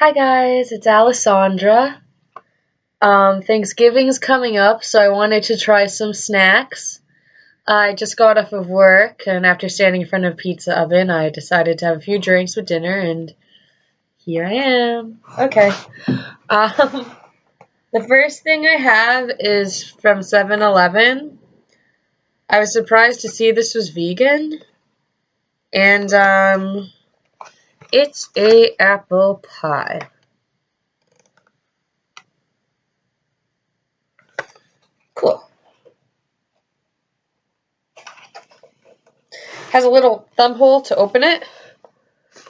Hi guys, it's Alessandra. Thanksgiving's coming up, so I wanted to try some snacks. I just got off of work, and after standing in front of a pizza oven, I decided to have a few drinks with dinner, and here I am. Okay. Um, the first thing I have is from 7-Eleven. I was surprised to see this was vegan, and it's a apple pie. Cool. Has a little thumb hole to open it.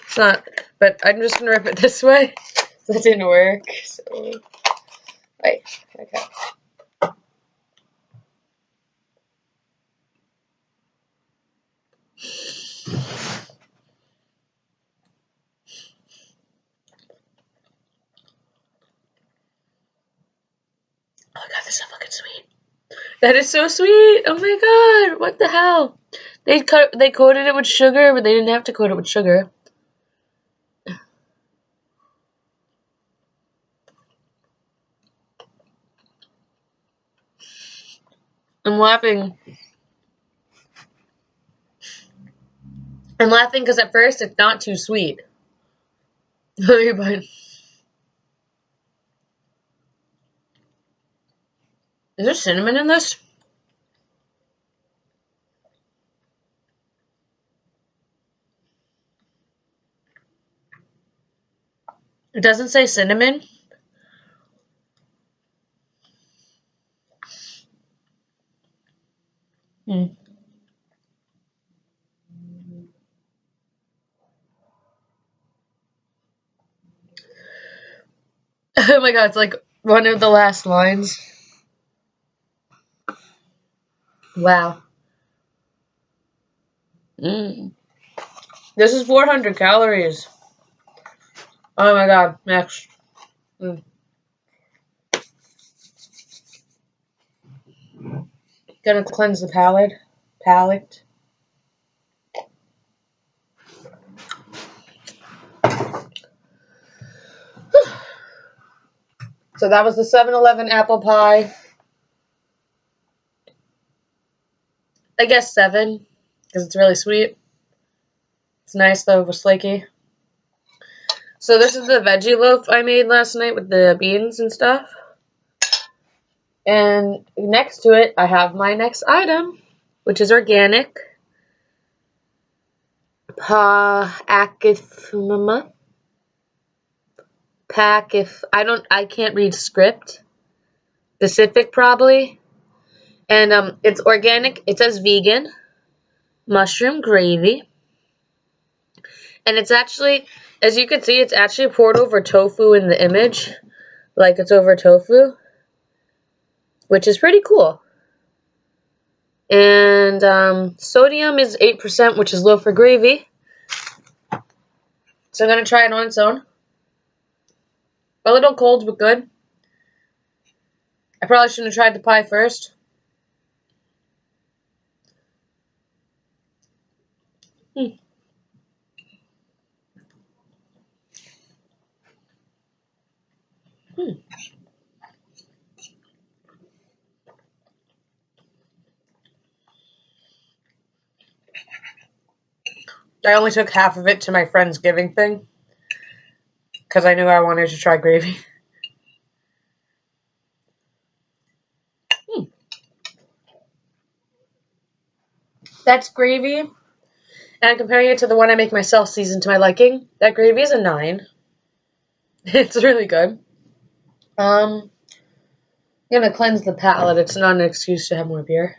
It's not, but I'm just gonna rip it this way. That didn't work. So, wait, okay. Oh my god, this is so fucking sweet. That is so sweet. Oh my god, what the hell? They coated it with sugar, but they didn't have to coat it with sugar. I'm laughing. I'm laughing because at first it's not too sweet. Is there cinnamon in this? It doesn't say cinnamon. Hmm. Oh my god, it's like one of the last lines. Wow. Mm. This is 400 calories. Oh my god, next. Mm. Gonna cleanse the palate. So that was the 7-Eleven apple pie. I guess 7, because it's really sweet. It's nice though, with flaky. So this is the veggie loaf I made last night with the beans and stuff. And next to it, I have my next item, which is organic. I can't read script. Pacific probably. And it's organic. It says vegan. Mushroom gravy. And it's actually, as you can see, it's actually poured over tofu in the image. Like it's over tofu. Which is pretty cool. And sodium is 8%, which is low for gravy. So I'm going to try it on its own. A little cold, but good. I probably shouldn't have tried the pie first. Hmm. Hmm. I only took half of it to my friend's giving thing. Because I knew I wanted to try gravy. Hmm. That's gravy. And I'm comparing it to the one I make myself seasoned to my liking. That gravy is a 9. It's really good. I'm gonna cleanse the palate. It's not an excuse to have more beer.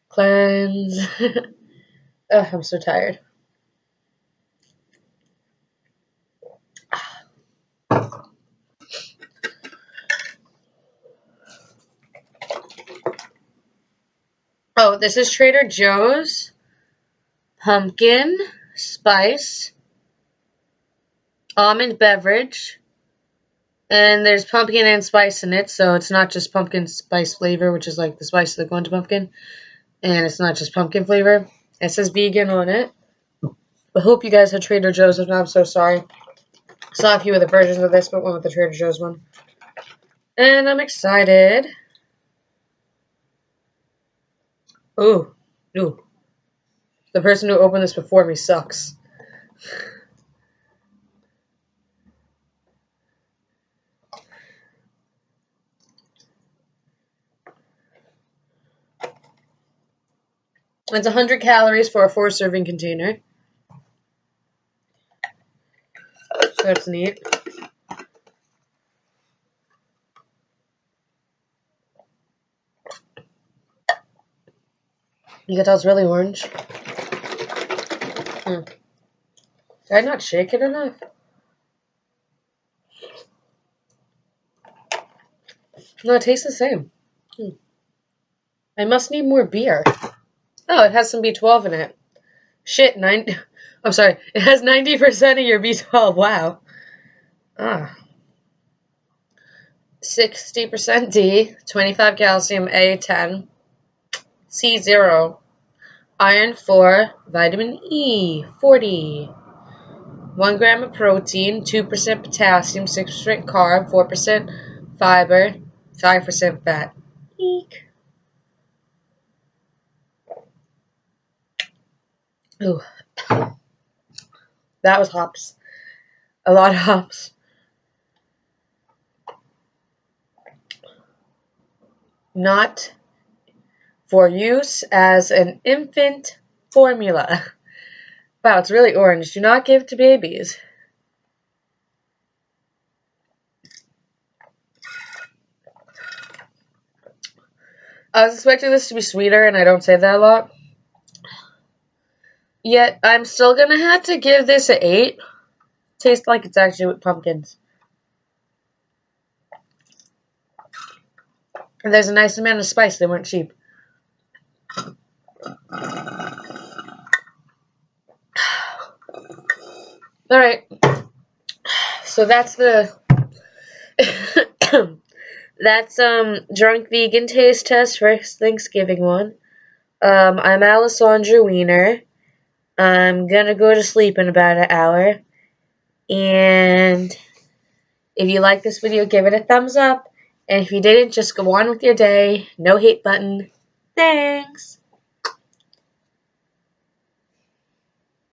Cleanse. Ugh, I'm so tired. Oh, this is Trader Joe's pumpkin spice almond beverage. And there's pumpkin and spice in it, so it's not just pumpkin spice flavor, which is like the spices that go into pumpkin. And it's not just pumpkin flavor. It says vegan on it. I hope you guys had Trader Joe's. If not, I'm so sorry. Saw a few of the versions of this, but went with the Trader Joe's one. And I'm excited. Ooh. Ooh. The person who opened this before me sucks. It's 100 calories for a 4-serving container. That's neat. You can tell it's really orange. Did I not shake it enough? No, it tastes the same. I must need more beer. Oh, it has some B12 in it. Shit, I'm sorry. It has 90% of your B12. Wow. 60% D, 25 calcium, A 10, C 0, iron 4, vitamin E 40, 1 gram of protein, 2% potassium, 6% carb, 4% fiber, 5% fat. Eek. Ooh. That was hops. A lot of hops. Not for use as an infant formula. Wow, it's really orange. Do not give to babies. I was expecting this to be sweeter, and I don't say that a lot. Yet, I'm still gonna have to give this an 8. Tastes like it's actually with pumpkins. And there's a nice amount of spice. They weren't cheap. Alright. So that's the... that's drunk vegan taste test for Thanksgiving one. I'm Alessandra Wiener. I'm gonna go to sleep in about an hour. And if you like this video, give it a thumbs up. And if you didn't, just go on with your day. No hate button. Thanks.